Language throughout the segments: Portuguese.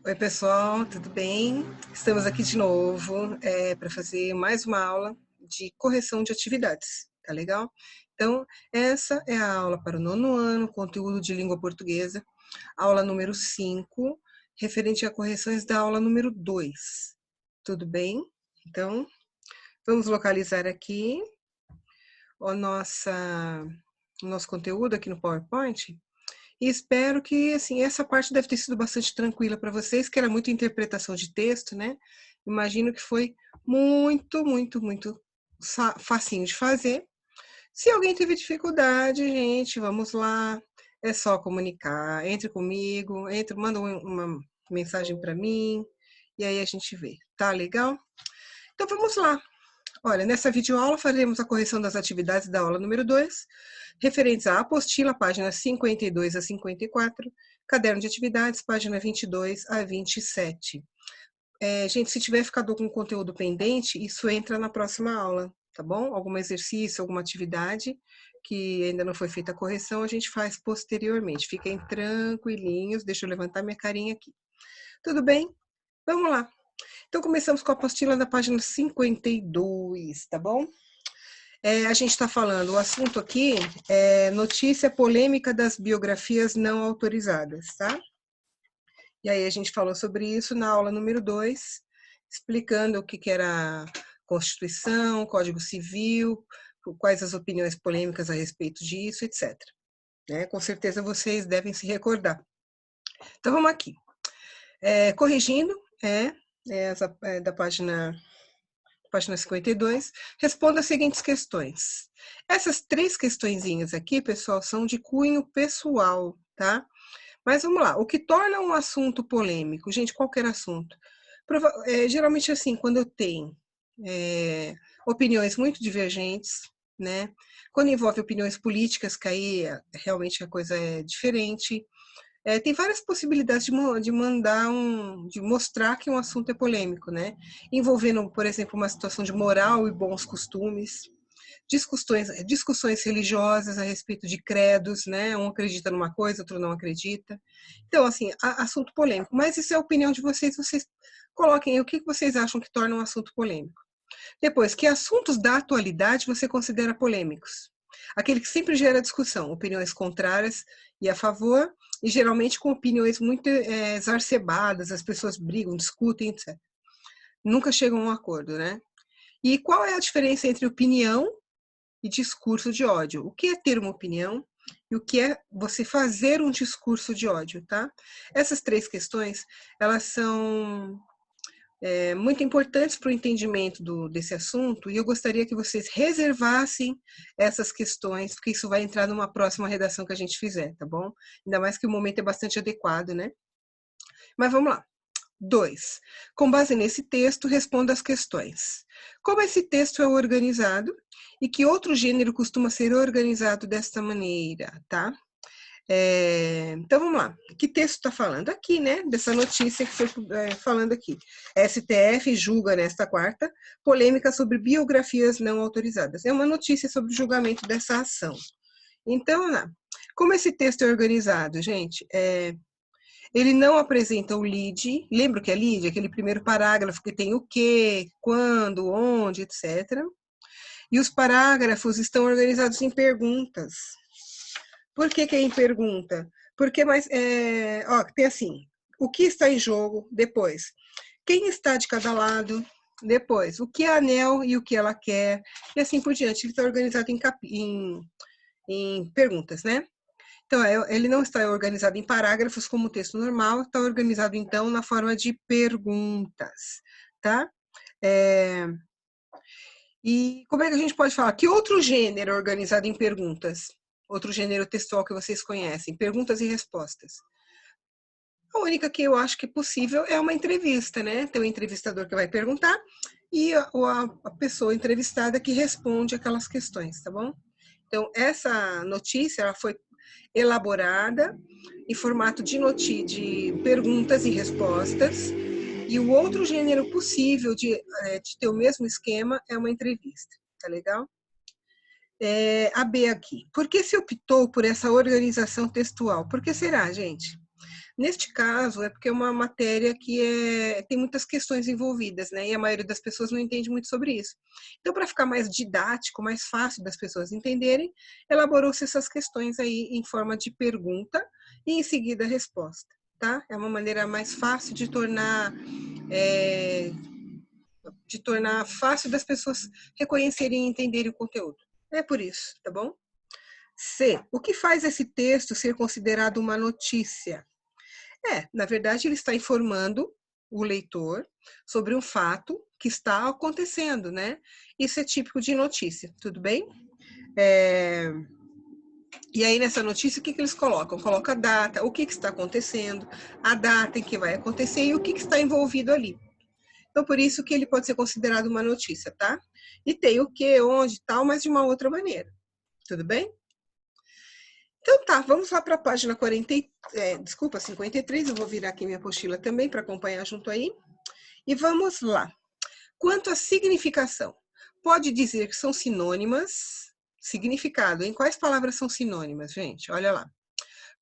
Oi, pessoal, tudo bem? Estamos aqui de novo para fazer mais uma aula de correção de atividades, tá legal? Então, essa é a aula para o 9º ano, conteúdo de língua portuguesa, aula número 5, referente a correções da aula número 2. Tudo bem? Então, vamos localizar aqui o nosso conteúdo aqui no PowerPoint. E espero que, assim, essa parte deve ter sido bastante tranquila para vocês, que era muita interpretação de texto, né? Imagino que foi muito facinho de fazer. Se alguém teve dificuldade, gente, vamos lá. É só comunicar. Entre comigo, manda uma mensagem para mim, e aí a gente vê. Tá legal? Então vamos lá. Olha, nessa videoaula faremos a correção das atividades da aula número 2, referentes à apostila, páginas 52 a 54, caderno de atividades, página 22 a 27. Gente, se tiver ficado algum conteúdo pendente, isso entra na próxima aula, tá bom? Algum exercício, alguma atividade que ainda não foi feita a correção, a gente faz posteriormente. Fiquem tranquilinhos, deixa eu levantar minha carinha aqui. Tudo bem? Vamos lá. Então, começamos com a apostila da página 52, tá bom? A gente está falando, o assunto aqui é notícia polêmica das biografias não autorizadas, tá? E aí a gente falou sobre isso na aula número 2, explicando o que era Constituição, Código Civil, quais as opiniões polêmicas a respeito disso, etc. Com certeza vocês devem se recordar. Então vamos aqui. Corrigindo, da página 52, responda as seguintes questões. Essas 3 questõezinhas aqui, pessoal, são de cunho pessoal, tá? Mas vamos lá, o que torna um assunto polêmico? Gente, qualquer assunto. Geralmente assim, quando eu tenho opiniões muito divergentes, né? Quando envolve opiniões políticas, que aí realmente a coisa é diferente. Tem várias possibilidades de mostrar que um assunto é polêmico, né? Envolvendo, por exemplo, uma situação de moral e bons costumes, discussões religiosas a respeito de credos, né? Um acredita numa coisa, outro não acredita. Então, assim, assunto polêmico. Mas isso é a opinião de vocês, vocês coloquem aí o que vocês acham que torna um assunto polêmico. Depois, que assuntos da atualidade você considera polêmicos? Aquele que sempre gera discussão, opiniões contrárias e a favor, e geralmente com opiniões muito exacerbadas, as pessoas brigam, discutem, etc. Nunca chegam a um acordo, né? E qual é a diferença entre opinião e discurso de ódio? O que é ter uma opinião e o que é você fazer um discurso de ódio, tá? Essas 3 questões, elas são muito importantes para o entendimento desse assunto, e eu gostaria que vocês reservassem essas questões, porque isso vai entrar numa próxima redação que a gente fizer, tá bom? Ainda mais que o momento é bastante adequado, né? Mas vamos lá. 2. Com base nesse texto, responda as questões. Como esse texto é organizado e que outro gênero costuma ser organizado desta maneira, tá? Então vamos lá, que texto está falando? Aqui, né, dessa notícia que foi falando aqui. STF julga nesta quarta polêmica sobre biografias não autorizadas. É uma notícia sobre o julgamento dessa ação. Então, como esse texto é organizado, gente? Ele não apresenta o lead, lembra que é lead? Aquele primeiro parágrafo que tem o que, quando, onde, etc. E os parágrafos estão organizados em perguntas. Por que é em pergunta? Porque tem assim, o que está em jogo, depois, quem está de cada lado, depois, o que é a ANEEL e o que ela quer, e assim por diante. Ele está organizado em perguntas, né? Então, ele não está organizado em parágrafos como o texto normal, está organizado, então, na forma de perguntas, tá? E como é que a gente pode falar? Que outro gênero é organizado em perguntas? Outro gênero textual que vocês conhecem, perguntas e respostas. A única que eu acho que é possível é uma entrevista, né? Tem um entrevistador que vai perguntar e a pessoa entrevistada que responde aquelas questões, tá bom? Então, essa notícia ela foi elaborada em formato de perguntas e respostas, e o outro gênero possível de ter o mesmo esquema é uma entrevista, tá legal? A B aqui. Por que se optou por essa organização textual? Por que será, gente? Neste caso, é porque é uma matéria que tem muitas questões envolvidas, né? E a maioria das pessoas não entende muito sobre isso. Então, para ficar mais didático, mais fácil das pessoas entenderem, elaborou-se essas questões aí em forma de pergunta e em seguida a resposta, tá? É uma maneira mais fácil de tornar fácil das pessoas reconhecerem e entenderem o conteúdo. É por isso, tá bom? C. O que faz esse texto ser considerado uma notícia? Na verdade, ele está informando o leitor sobre um fato que está acontecendo, né? Isso é típico de notícia, tudo bem? E aí, nessa notícia, o que eles colocam? Coloca a data, o que está acontecendo, a data em que vai acontecer e o que está envolvido ali. Então, por isso que ele pode ser considerado uma notícia, tá? E tem o que, onde, tal, mas de uma outra maneira. Tudo bem? Então tá, vamos lá para a página 53, eu vou virar aqui minha apostila também para acompanhar junto aí. E vamos lá. Quanto à significação, pode dizer que são sinônimas? Significado, em quais palavras são sinônimas, gente? Olha lá.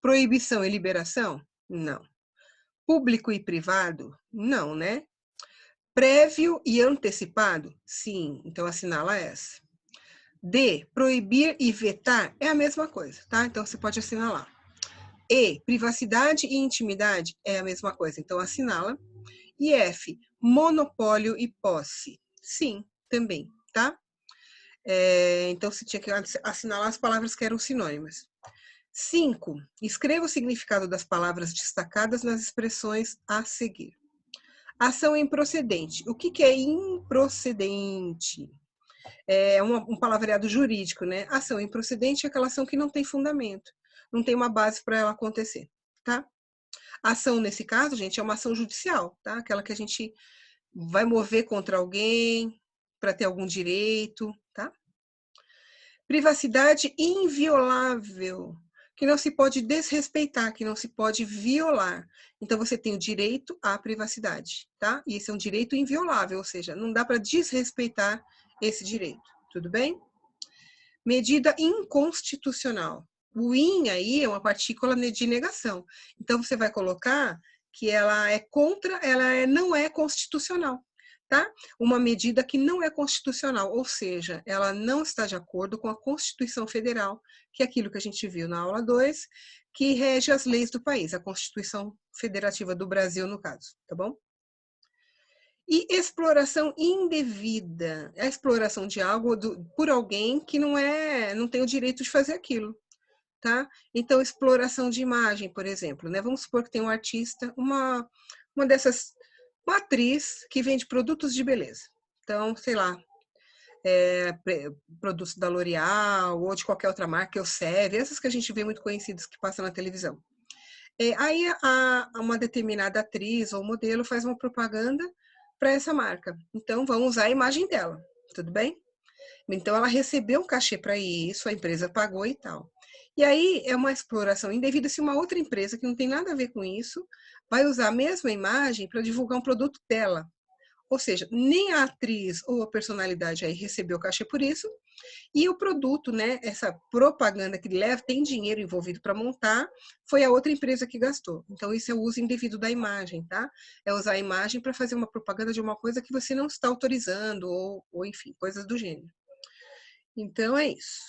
Proibição e liberação? Não. Público e privado? Não, né? Prévio e antecipado? Sim, então assinala essa. D, proibir e vetar é a mesma coisa, tá? Então você pode assinalar. E, privacidade e intimidade é a mesma coisa, então assinala. E F, monopólio e posse. Sim, também, tá? Então você tinha que assinalar as palavras que eram sinônimas. 5, escreva o significado das palavras destacadas nas expressões a seguir. Ação improcedente. O que é improcedente? É um palavreado jurídico, né? Ação improcedente é aquela ação que não tem fundamento, não tem uma base para ela acontecer, tá? A ação, nesse caso, gente, é uma ação judicial, tá? Aquela que a gente vai mover contra alguém para ter algum direito, tá? Privacidade inviolável, que não se pode desrespeitar, que não se pode violar. Então, você tem o direito à privacidade, tá? E esse é um direito inviolável, ou seja, não dá para desrespeitar esse direito, tudo bem? Medida inconstitucional. O in aí é uma partícula de negação. Então, você vai colocar que ela é contra, não é constitucional, tá? Uma medida que não é constitucional, ou seja, ela não está de acordo com a Constituição Federal, que é aquilo que a gente viu na aula 2, que rege as leis do país, a Constituição Federativa do Brasil, no caso, tá bom? E exploração indevida, a exploração de algo por alguém que não tem o direito de fazer aquilo, tá? Então, exploração de imagem, por exemplo, né? Vamos supor que tem um artista, uma atriz que vende produtos de beleza. Então, sei lá, produtos da L'Oréal ou de qualquer outra marca, Elseve, essas que a gente vê muito conhecidas que passam na televisão. Aí uma determinada atriz ou modelo faz uma propaganda para essa marca. Então, vão usar a imagem dela, tudo bem? Então, ela recebeu um cachê para isso, a empresa pagou e tal. E aí, é uma exploração indevida se uma outra empresa, que não tem nada a ver com isso, vai usar a mesma imagem para divulgar um produto dela. Ou seja, nem a atriz ou a personalidade aí recebeu cachê por isso, e o produto, né, essa propaganda que tem dinheiro envolvido para montar, foi a outra empresa que gastou. Então, isso é o uso indevido da imagem, tá? É usar a imagem para fazer uma propaganda de uma coisa que você não está autorizando, ou enfim, coisas do gênero. Então, é isso.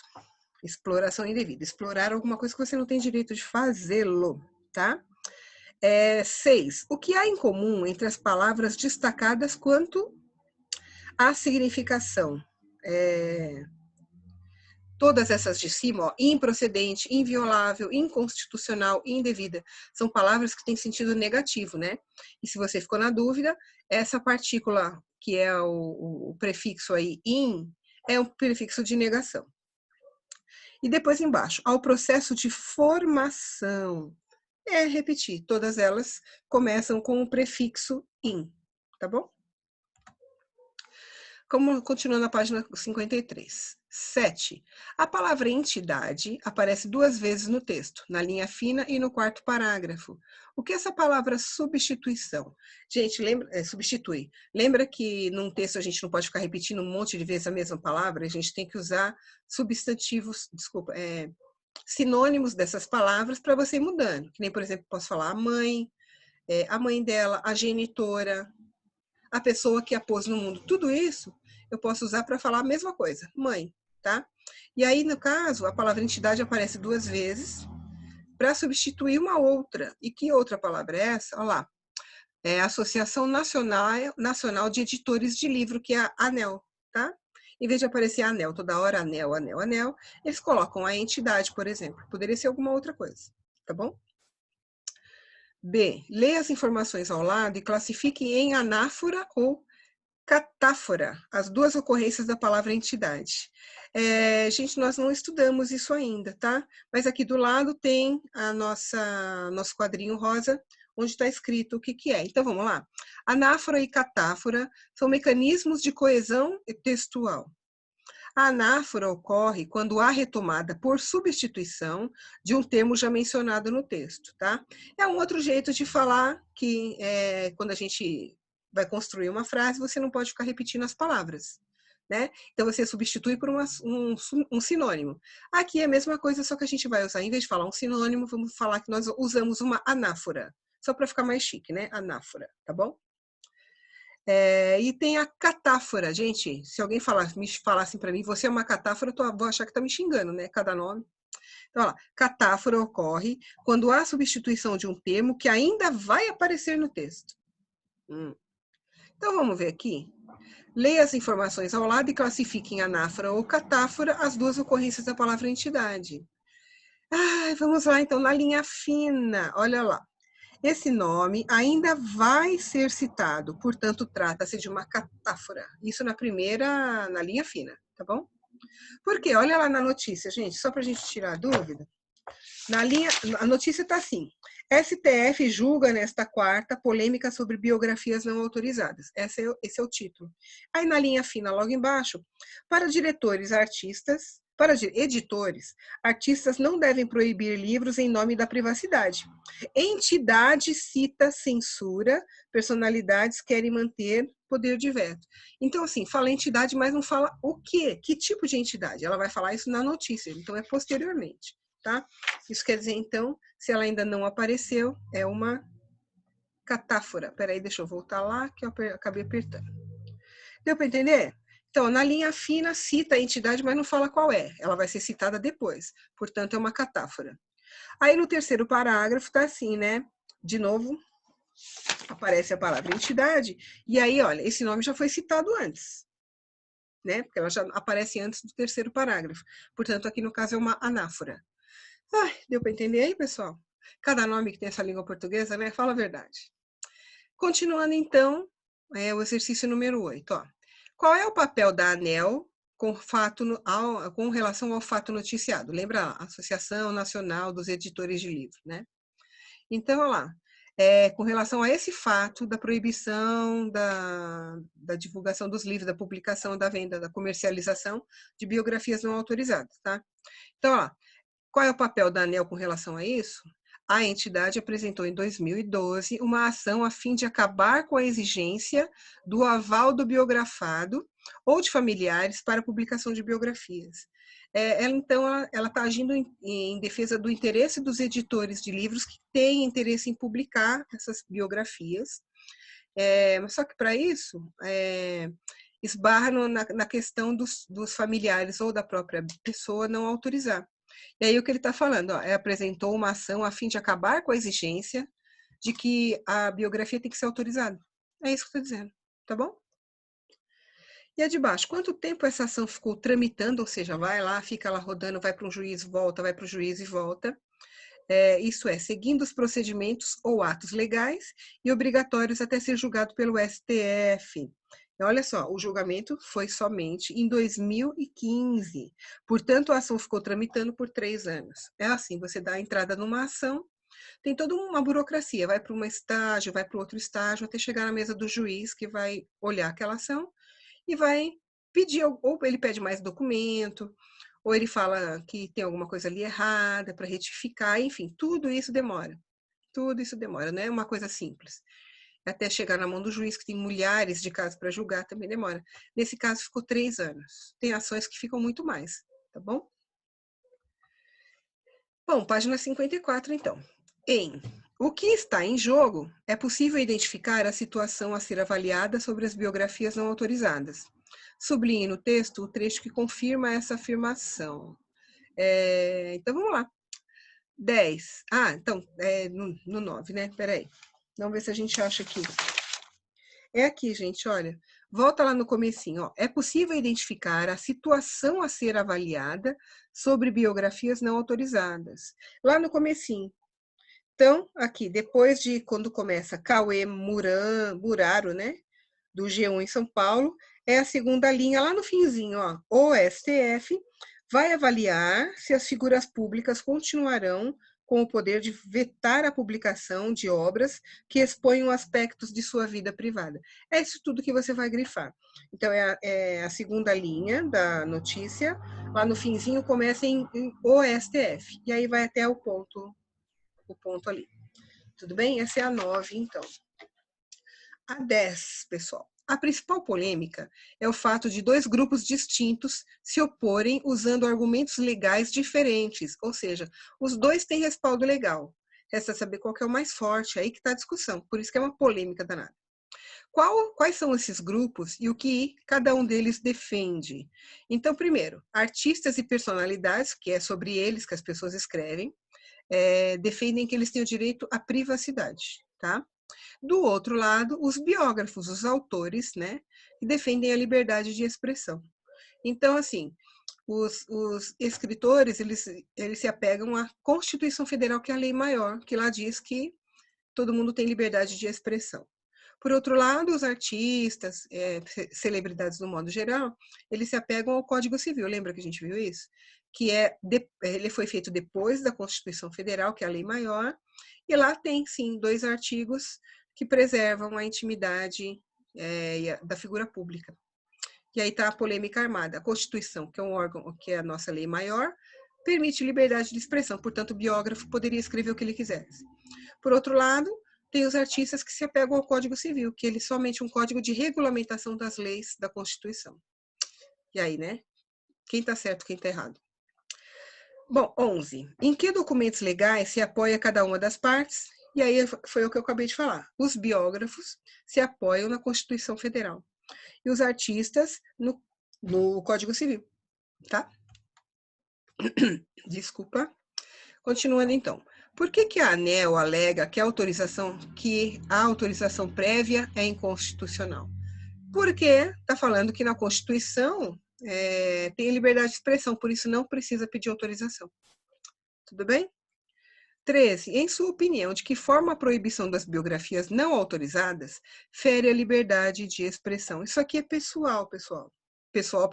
Exploração indevida. Explorar alguma coisa que você não tem direito de fazê-lo, tá? 6. O que há em comum entre as palavras destacadas quanto à significação? Todas essas de cima, ó, improcedente, inviolável, inconstitucional, indevida, são palavras que têm sentido negativo, né? E se você ficou na dúvida, essa partícula, que é o prefixo aí, in, é um prefixo de negação. E depois embaixo, ao processo de formação. Repetir, todas elas começam com o prefixo in, tá bom? Continuando na página 53. 7. A palavra entidade aparece 2 vezes no texto, na linha fina e no 4º parágrafo. O que é essa palavra substituição? Gente, substitui. Lembra que num texto a gente não pode ficar repetindo um monte de vezes a mesma palavra? A gente tem que usar substantivos, sinônimos dessas palavras para você ir mudando. Que nem, por exemplo, posso falar a mãe dela, a genitora, a pessoa que a pôs no mundo. Tudo isso eu posso usar para falar a mesma coisa, mãe, tá? E aí, no caso, a palavra entidade aparece 2 vezes para substituir uma outra. E que outra palavra é essa? Olha lá. É a Associação Nacional de Editores de Livro, que é a ANEL, tá? Em vez de aparecer ANEL toda hora, ANEL, ANEL, ANEL, eles colocam a entidade, por exemplo. Poderia ser alguma outra coisa, tá bom? B. Leia as informações ao lado e classifique em anáfora ou catáfora as 2 ocorrências da palavra entidade. Gente, nós não estudamos isso ainda, tá? Mas aqui do lado tem a nosso quadrinho rosa, onde está escrito o que que é. Então, vamos lá. Anáfora e catáfora são mecanismos de coesão textual. A anáfora ocorre quando há retomada por substituição de um termo já mencionado no texto, tá? É um outro jeito de falar que quando a gente vai construir uma frase, você não pode ficar repetindo as palavras, né? Então você substitui por um sinônimo. Aqui é a mesma coisa, só que a gente vai usar, em vez de falar um sinônimo, vamos falar que nós usamos uma anáfora, só para ficar mais chique, né? Anáfora, tá bom? E tem a catáfora, gente. Se alguém me falasse para mim, você é uma catáfora, eu vou achar que está me xingando, né? Cada nome. Então, olha lá, catáfora ocorre quando há substituição de um termo que ainda vai aparecer no texto. Então, vamos ver aqui. Leia as informações ao lado e classifique em anáfora ou catáfora as 2 ocorrências da palavra entidade. Vamos lá, então, na linha fina. Olha lá. Esse nome ainda vai ser citado, portanto, trata-se de uma catáfora. Isso na linha fina, tá bom? Por quê? Olha lá na notícia, gente, só para a gente tirar a dúvida. A notícia está assim: STF julga nesta quarta polêmica sobre biografias não autorizadas. Esse é o título. Aí na linha fina, logo embaixo, para editores, artistas não devem proibir livros em nome da privacidade. Entidade cita censura, personalidades querem manter poder de veto. Então, assim, fala entidade, mas não fala o quê? Que tipo de entidade? Ela vai falar isso na notícia, então é posteriormente, tá? Isso quer dizer, então, se ela ainda não apareceu, é uma catáfora. Peraí, deixa eu voltar lá, que eu acabei apertando. Deu para entender? Então, na linha fina, cita a entidade, mas não fala qual é. Ela vai ser citada depois. Portanto, é uma catáfora. Aí, no terceiro parágrafo, tá assim, né? De novo, aparece a palavra entidade. E aí, olha, esse nome já foi citado antes, né? Porque ela já aparece antes do terceiro parágrafo. Portanto, aqui no caso é uma anáfora. Deu para entender aí, pessoal? Cada nome que tem essa língua portuguesa, né? Fala a verdade. Continuando, então, o exercício número 8. Ó. Qual é o papel da ANEL com relação ao fato noticiado? Lembra a Associação Nacional dos Editores de Livro, né? Então, olha lá. Com relação a esse fato da proibição da divulgação dos livros, da publicação, da venda, da comercialização de biografias não autorizadas, tá? Então, olha lá. Qual é o papel da ANEL com relação a isso? A entidade apresentou em 2012 uma ação a fim de acabar com a exigência do aval do biografado ou de familiares para a publicação de biografias. Ela está agindo em defesa do interesse dos editores de livros que têm interesse em publicar essas biografias. Só que para isso, esbarra na questão dos familiares ou da própria pessoa não autorizar. E aí o que ele está falando, ó, apresentou uma ação a fim de acabar com a exigência de que a biografia tem que ser autorizada. É isso que eu estou dizendo, tá bom? E a de baixo, quanto tempo essa ação ficou tramitando, ou seja, vai lá, fica lá rodando, vai para um juiz, volta, vai para o juiz e volta. Isso é, seguindo os procedimentos ou atos legais e obrigatórios até ser julgado pelo STF. Olha só, o julgamento foi somente em 2015. Portanto, a ação ficou tramitando por 3 anos. É assim, você dá a entrada numa ação, tem toda uma burocracia, vai para um estágio, vai para outro estágio, até chegar na mesa do juiz que vai olhar aquela ação e vai pedir, ou ele pede mais documento, ou ele fala que tem alguma coisa ali errada para retificar, enfim, tudo isso demora. Tudo isso demora, não é uma coisa simples. Até chegar na mão do juiz, que tem milhares de casos para julgar, também demora. Nesse caso, ficou 3 anos. Tem ações que ficam muito mais, tá bom? Bom, página 54, então. Em O que está em jogo, é possível identificar a situação a ser avaliada sobre as biografias não autorizadas. Sublinhe no texto o trecho que confirma essa afirmação. Então, vamos lá. 10. Então, no 9, né? Peraí. Vamos ver se a gente acha aqui. É aqui, gente, olha. Volta lá no comecinho, ó. É possível identificar a situação a ser avaliada sobre biografias não autorizadas. Lá no comecinho. Então, aqui, depois de quando começa Cauê Muraro, né? Do G1 em São Paulo, é a segunda linha lá no finzinho, ó. O STF vai avaliar se as figuras públicas continuarão com o poder de vetar a publicação de obras que exponham aspectos de sua vida privada. É isso tudo que você vai grifar. Então, é a segunda linha da notícia, lá no finzinho começa em o STF, e aí vai até o ponto ali. Tudo bem? Essa é a 9, então. A 10, pessoal. A principal polêmica é o fato de dois grupos distintos se oporem usando argumentos legais diferentes, ou seja, os dois têm respaldo legal. Resta saber qual que é o mais forte, aí que está a discussão, por isso que é uma polêmica danada. Quais são esses grupos e o que cada um deles defende? Então, primeiro, artistas e personalidades, que é sobre eles que as pessoas escrevem, defendem que eles têm o direito à privacidade, tá? Do outro lado, os biógrafos, os autores, né, que defendem a liberdade de expressão. Então, assim, os escritores, eles se apegam à Constituição Federal, que é a lei maior, que lá diz que todo mundo tem liberdade de expressão. Por outro lado, os artistas, celebridades no modo geral, eles se apegam ao Código Civil. Lembra que a gente viu isso? Que ele foi feito depois da Constituição Federal, que é a lei maior, e lá tem, sim, 2 artigos que preservam a intimidade da figura pública. E aí está a polêmica armada. A Constituição, que é um órgão, que é a nossa lei maior, permite liberdade de expressão, portanto, o biógrafo poderia escrever o que ele quisesse. Por outro lado, tem os artistas que se apegam ao Código Civil, que ele é somente um código de regulamentação das leis da Constituição. E aí, né? Quem está certo, quem está errado? Bom, 11. Em que documentos legais se apoia cada uma das partes? E aí foi o que eu acabei de falar. Os biógrafos se apoiam na Constituição Federal e os artistas no Código Civil, tá? Desculpa. Continuando então. Por que a ANEEL alega que a autorização prévia é inconstitucional? Porque está falando que na Constituição tem liberdade de expressão, por isso não precisa pedir autorização. Tudo bem? 13. Em sua opinião, de que forma a proibição das biografias não autorizadas fere a liberdade de expressão? Isso aqui é pessoal, pessoal. Pessoal.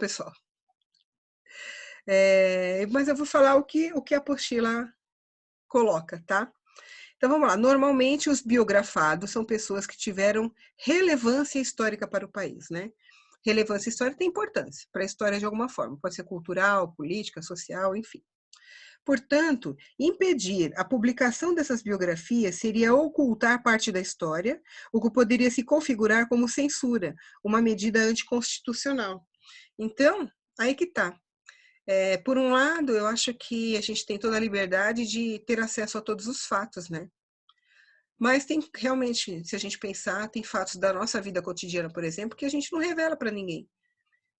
Mas eu vou falar o que a apostila coloca, tá? Então vamos lá. Normalmente os biografados são pessoas que tiveram relevância histórica para o país, né? Relevância histórica tem importância para a história de alguma forma, pode ser cultural, política, social, enfim. Portanto, impedir a publicação dessas biografias seria ocultar parte da história, o que poderia se configurar como censura, uma medida anticonstitucional. Então, aí que tá. Por um lado, eu acho que a gente tem toda a liberdade de ter acesso a todos os fatos, né? Mas tem realmente, se a gente pensar, tem fatos da nossa vida cotidiana, por exemplo, que a gente não revela para ninguém.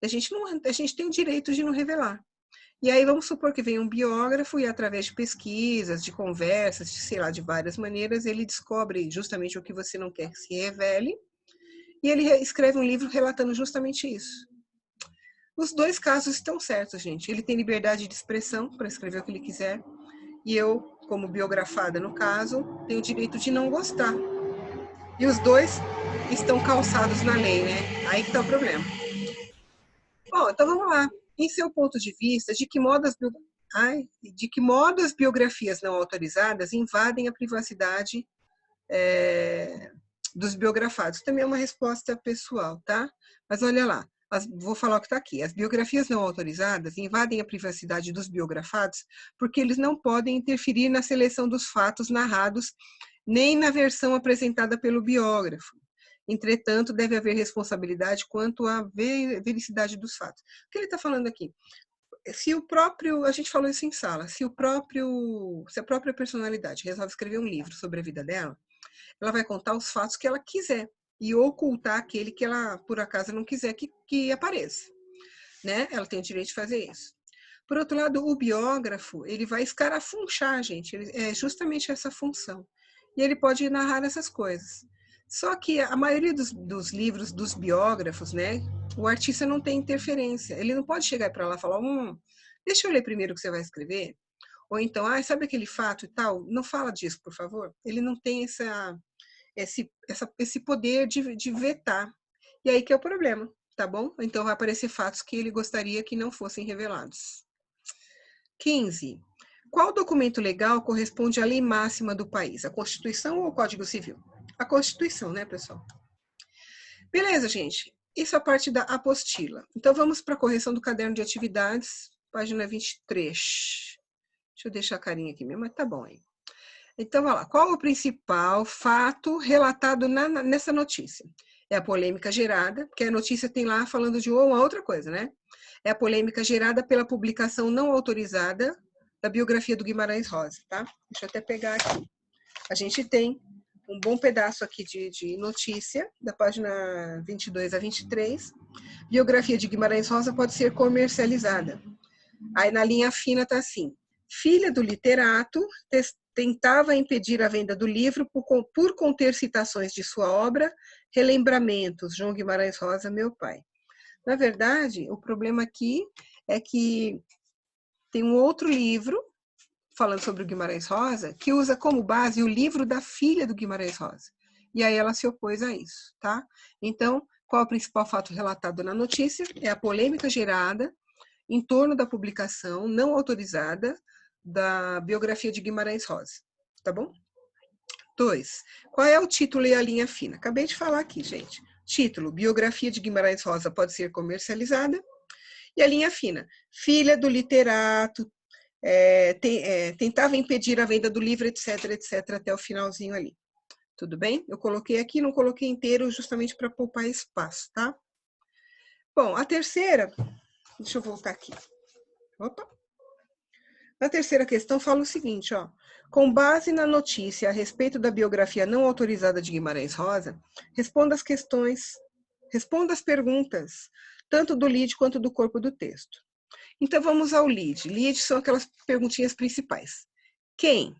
A gente tem o direito de não revelar. E aí vamos supor que vem um biógrafo e através de pesquisas, de conversas, sei lá, de várias maneiras, ele descobre justamente o que você não quer que se revele, e ele escreve um livro relatando justamente isso. Os dois casos estão certos, gente. Ele tem liberdade de expressão para escrever o que ele quiser, e eu, como biografada no caso, tenho o direito de não gostar. E os dois estão calçados na lei, né? Aí que está o problema. Bom, então vamos lá. Em seu ponto de vista, de que modo as biografias não autorizadas invadem a privacidade dos biografados? Também é uma resposta pessoal, tá? Mas olha lá, vou falar o que está aqui. As biografias não autorizadas invadem a privacidade dos biografados porque eles não podem interferir na seleção dos fatos narrados nem na versão apresentada pelo biógrafo. Entretanto, deve haver responsabilidade quanto à vericidade dos fatos. O que ele está falando aqui? se o próprio, a gente falou isso em sala, se a própria personalidade resolve escrever um livro sobre a vida dela, ela vai contar os fatos que ela quiser e ocultar aquele que ela, por acaso, não quiser que apareça, né? Ela tem o direito de fazer isso. Por outro lado, o biógrafo, ele vai escarafunchar, gente, é justamente essa função. E ele pode narrar essas coisas. Só que a maioria dos livros dos biógrafos, né, o artista não tem interferência. Ele não pode chegar para lá e falar, deixa eu ler primeiro o que você vai escrever. Ou então, sabe aquele fato e tal? Não fala disso, por favor. Ele não tem esse poder de vetar. E aí que é o problema, tá bom? Então vai aparecer fatos que ele gostaria que não fossem revelados. 15. Qual documento legal corresponde à lei máxima do país? A Constituição ou o Código Civil? A Constituição, né, pessoal? Beleza, gente. Isso é a parte da apostila. Então vamos para a correção do caderno de atividades, página 23. Deixa eu deixar a carinha aqui mesmo, mas tá bom aí. Então, vai lá. Qual o principal fato relatado nessa notícia? É a polêmica gerada, porque a notícia tem lá falando de uma outra coisa, né? É a polêmica gerada pela publicação não autorizada da biografia do Guimarães Rosa, tá? Deixa eu até pegar aqui. A gente tem um bom pedaço aqui de notícia, da página 22 a 23. Biografia de Guimarães Rosa pode ser comercializada. Aí na linha fina tá assim: filha do literato, tentava impedir a venda do livro por conter citações de sua obra, relembramentos, João Guimarães Rosa, meu pai. Na verdade, o problema aqui é que tem um outro livro, falando sobre o Guimarães Rosa, que usa como base o livro da filha do Guimarães Rosa. E aí ela se opôs a isso, tá? Então, qual é o principal fato relatado na notícia? É a polêmica gerada em torno da publicação não autorizada da biografia de Guimarães Rosa, tá bom? 2. Qual é o título e a linha fina? Acabei de falar aqui, gente. Título: Biografia de Guimarães Rosa pode ser comercializada. E a linha fina: filha do literato, tentava impedir a venda do livro, etc, etc, até o finalzinho ali. Tudo bem? Eu coloquei aqui, não coloquei inteiro, justamente para poupar espaço, tá? Bom, a terceira, deixa eu voltar aqui. Opa! A terceira questão fala o seguinte, ó. Com base na notícia a respeito da biografia não autorizada de Guimarães Rosa, responda as perguntas, tanto do lead quanto do corpo do texto. Então vamos ao lead. Lead são aquelas perguntinhas principais. Quem?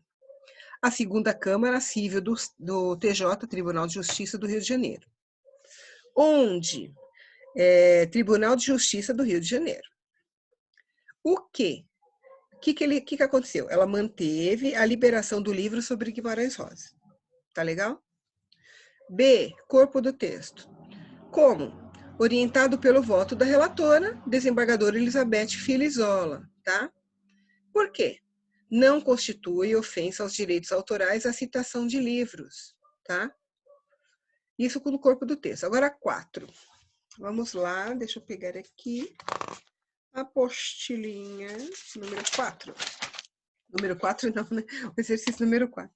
A segunda Câmara Civil do TJ, Tribunal de Justiça do Rio de Janeiro. Onde? Tribunal de Justiça do Rio de Janeiro. O quê? O que aconteceu? Ela manteve a liberação do livro sobre Guimarães Rosa. Tá legal? B, corpo do texto. Como? Orientado pelo voto da relatora, desembargadora Elizabeth Filizola, tá? Por quê? Não constitui ofensa aos direitos autorais a citação de livros, tá? Isso com o corpo do texto. Agora, 4. Vamos lá, deixa eu pegar aqui. Apostilinha número 4. Número 4 não, né? O exercício número 4.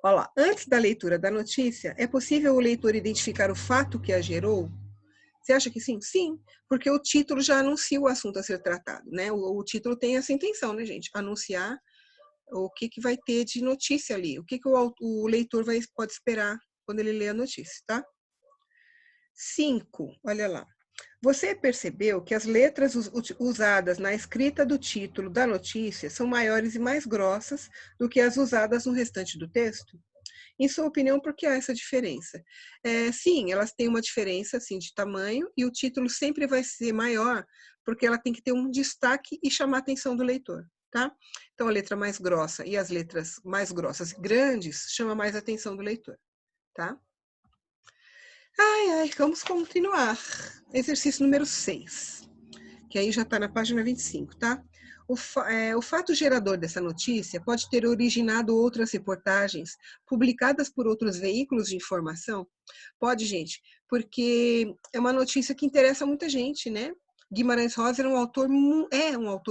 Olha lá, antes da leitura da notícia, é possível o leitor identificar o fato que a gerou? Você acha que sim? Sim, porque o título já anuncia o assunto a ser tratado, né? O título tem essa intenção, né, gente? Anunciar o que vai ter de notícia ali, o que o leitor pode esperar quando ele lê a notícia, tá? 5, olha lá. Você percebeu que as letras usadas na escrita do título da notícia são maiores e mais grossas do que as usadas no restante do texto? Em sua opinião, por que há essa diferença? Sim, elas têm uma diferença assim, de tamanho e o título sempre vai ser maior porque ela tem que ter um destaque e chamar a atenção do leitor, tá? Então, a letra mais grossa e as letras mais grossas e grandes chamam mais a atenção do leitor, tá? Vamos continuar. Exercício número 6, que aí já está na página 25, tá? O fato gerador dessa notícia pode ter originado outras reportagens publicadas por outros veículos de informação? Pode, gente, porque é uma notícia que interessa muita gente, né? Guimarães Rosa era um autor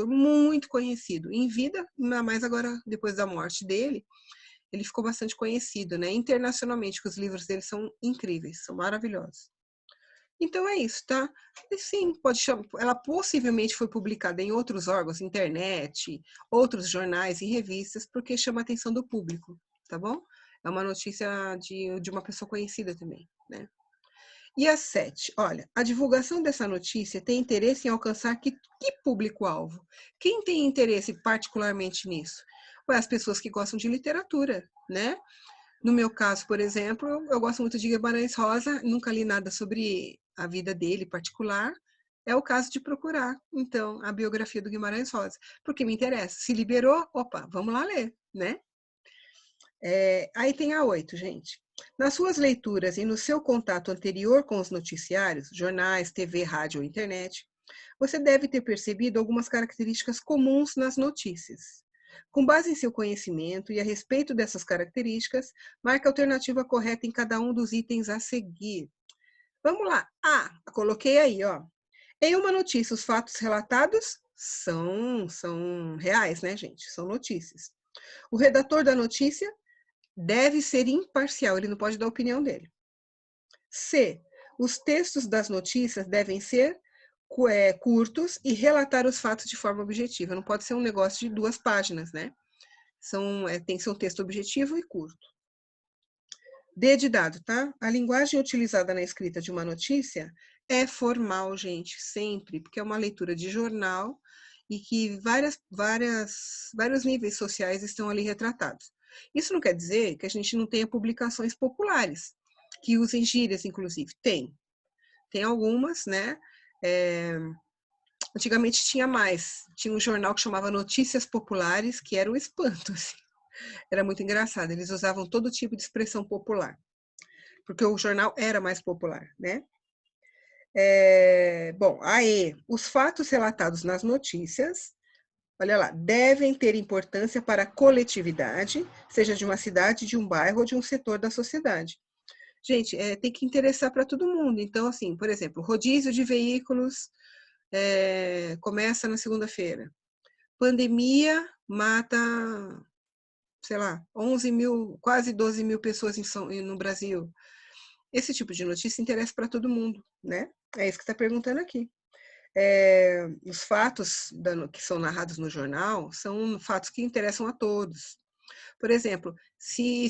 muito conhecido. Em vida, mas agora, depois da morte dele, ele ficou bastante conhecido, né? Internacionalmente, que os livros dele são incríveis, são maravilhosos. Então é isso, tá? E sim, pode chamar, ela possivelmente foi publicada em outros órgãos, internet, outros jornais e revistas, porque chama a atenção do público, tá bom? É uma notícia de uma pessoa conhecida também, né? E a 7, olha, a divulgação dessa notícia tem interesse em alcançar que público-alvo? Quem tem interesse particularmente nisso? Ué, as pessoas que gostam de literatura, né? No meu caso, por exemplo, eu gosto muito de Guimarães Rosa, nunca li nada sobre a vida dele particular. É o caso de procurar, então, a biografia do Guimarães Rosa, porque me interessa. Se liberou, opa, vamos lá ler, né? Aí tem a 8, gente. Nas suas leituras e no seu contato anterior com os noticiários, jornais, TV, rádio ou internet, você deve ter percebido algumas características comuns nas notícias. Com base em seu conhecimento e a respeito dessas características, marque a alternativa correta em cada um dos itens a seguir. Vamos lá. Coloquei aí, ó. Em uma notícia, os fatos relatados são reais, né, gente? São notícias. O redator da notícia deve ser imparcial, ele não pode dar a opinião dele. C. Os textos das notícias devem ser curtos e relatar os fatos de forma objetiva. Não pode ser um negócio de 2 páginas, né? Tem que ser um texto objetivo e curto. D de dado, tá? A linguagem utilizada na escrita de uma notícia é formal, gente, sempre, porque é uma leitura de jornal e que vários níveis sociais estão ali retratados. Isso não quer dizer que a gente não tenha publicações populares, que usem gírias, inclusive. Tem algumas, né? Antigamente tinha mais. Tinha um jornal que chamava Notícias Populares, que era um espanto, assim. Era muito engraçado. Eles usavam todo tipo de expressão popular, porque o jornal era mais popular, né? Bom, aí, os fatos relatados nas notícias, olha lá, devem ter importância para a coletividade, seja de uma cidade, de um bairro ou de um setor da sociedade. Gente, tem que interessar para todo mundo. Então, assim, por exemplo, rodízio de veículos começa na segunda-feira. Pandemia mata, sei lá, 11 mil, quase 12 mil pessoas no Brasil. Esse tipo de notícia interessa para todo mundo, né? É isso que está perguntando aqui. Os fatos que são narrados no jornal são fatos que interessam a todos. Por exemplo, se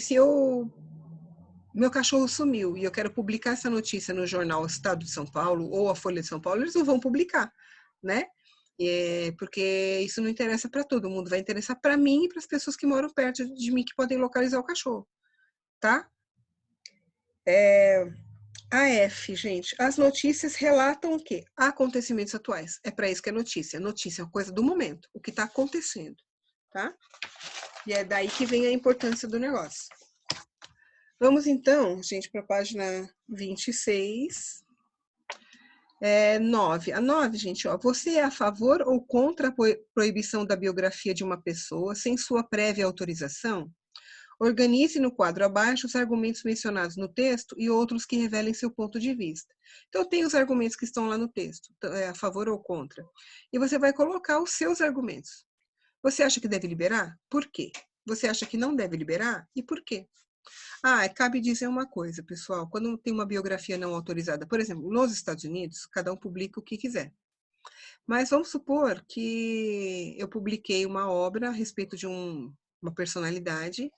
meu cachorro sumiu e eu quero publicar essa notícia no jornal Estado de São Paulo ou a Folha de São Paulo, eles não vão publicar, né? Porque isso não interessa para todo mundo, vai interessar para mim e para as pessoas que moram perto de mim que podem localizar o cachorro, tá? AF, gente, as notícias relatam o quê? Acontecimentos atuais. É para isso que é notícia. Notícia é uma coisa do momento, o que está acontecendo, tá? E é daí que vem a importância do negócio. Vamos então, gente, para a página 26. 9. A 9, gente, ó. Você é a favor ou contra a proibição da biografia de uma pessoa sem sua prévia autorização? Organize no quadro abaixo os argumentos mencionados no texto e outros que revelem seu ponto de vista. Então, tem os argumentos que estão lá no texto, a favor ou contra. E você vai colocar os seus argumentos. Você acha que deve liberar? Por quê? Você acha que não deve liberar? E por quê? Cabe dizer uma coisa, pessoal. Quando tem uma biografia não autorizada, por exemplo, nos Estados Unidos, cada um publica o que quiser. Mas vamos supor que eu publiquei uma obra a respeito de uma personalidade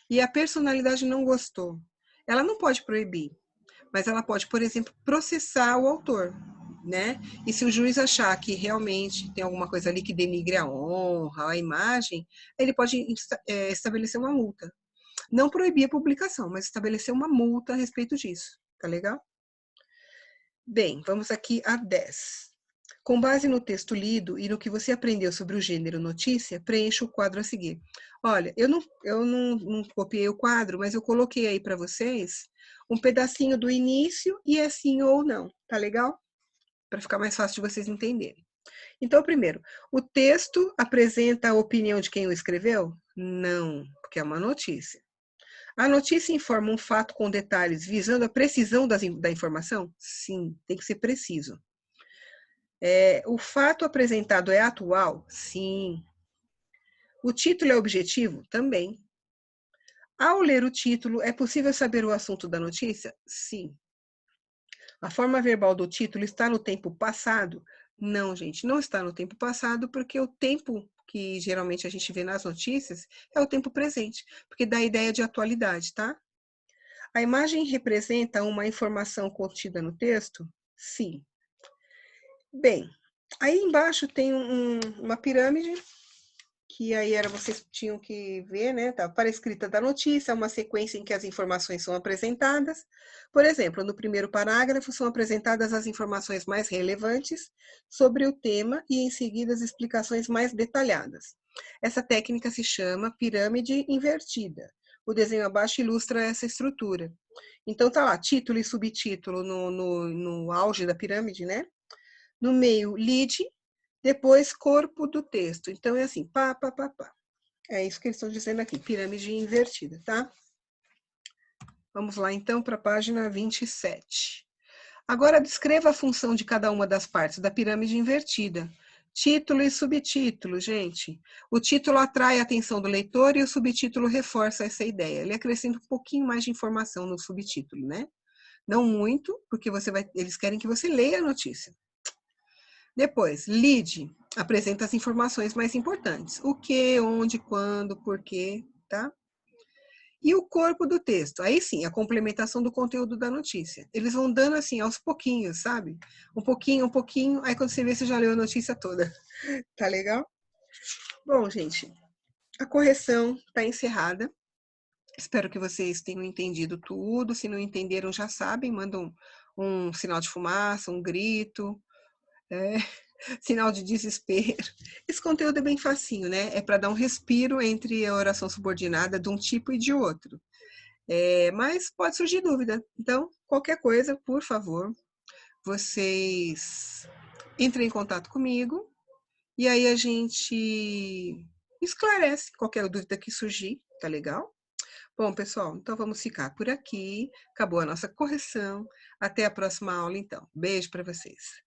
e a personalidade não gostou. Ela não pode proibir, mas ela pode, por exemplo, processar o autor, né? E se o juiz achar que realmente tem alguma coisa ali que denigre a honra, a imagem, ele pode estabelecer uma multa. Não proibir a publicação, mas estabelecer uma multa a respeito disso. Tá legal? Bem, vamos aqui a 10. Com base no texto lido e no que você aprendeu sobre o gênero notícia, preencha o quadro a seguir. Olha, eu não copiei o quadro, mas eu coloquei aí para vocês um pedacinho do início e é sim ou não. Tá legal? Para ficar mais fácil de vocês entenderem. Então, primeiro, o texto apresenta a opinião de quem o escreveu? Não, porque é uma notícia. A notícia informa um fato com detalhes visando a precisão da informação? Sim, tem que ser preciso. O fato apresentado é atual? Sim. O título é objetivo? Também. Ao ler o título, é possível saber o assunto da notícia? Sim. A forma verbal do título está no tempo passado? Não, gente, não está no tempo passado, porque o tempo que geralmente a gente vê nas notícias é o tempo presente, porque dá a ideia de atualidade, tá? A imagem representa uma informação contida no texto? Sim. Bem, aí embaixo tem uma pirâmide, que aí era vocês tinham que ver, né? Tá, para a escrita da notícia, uma sequência em que as informações são apresentadas. Por exemplo, no primeiro parágrafo são apresentadas as informações mais relevantes sobre o tema e em seguida as explicações mais detalhadas. Essa técnica se chama pirâmide invertida. O desenho abaixo ilustra essa estrutura. Então tá lá, título e subtítulo no auge da pirâmide, né? No meio, lead, depois corpo do texto. Então é assim, pá, pá, pá, pá. É isso que eles estão dizendo aqui, pirâmide invertida, tá? Vamos lá então para a página 27. Agora descreva a função de cada uma das partes da pirâmide invertida. Título e subtítulo, gente. O título atrai a atenção do leitor e o subtítulo reforça essa ideia. Ele acrescenta um pouquinho mais de informação no subtítulo, né? Não muito, porque eles querem que você leia a notícia. Depois, lead apresenta as informações mais importantes. O que, onde, quando, porquê, tá? E o corpo do texto, aí sim, a complementação do conteúdo da notícia. Eles vão dando assim, aos pouquinhos, sabe? Um pouquinho, aí quando você vê, você já leu a notícia toda. Tá legal? Bom, gente, a correção está encerrada. Espero que vocês tenham entendido tudo. Se não entenderam, já sabem, mandam um sinal de fumaça, um grito, sinal de desespero. Esse conteúdo é bem facinho, né? É para dar um respiro entre a oração subordinada de um tipo e de outro. Mas pode surgir dúvida. Então, qualquer coisa, por favor, vocês entrem em contato comigo e aí a gente esclarece qualquer dúvida que surgir, tá legal? Bom, pessoal, então vamos ficar por aqui. Acabou a nossa correção. Até a próxima aula, então. Beijo para vocês.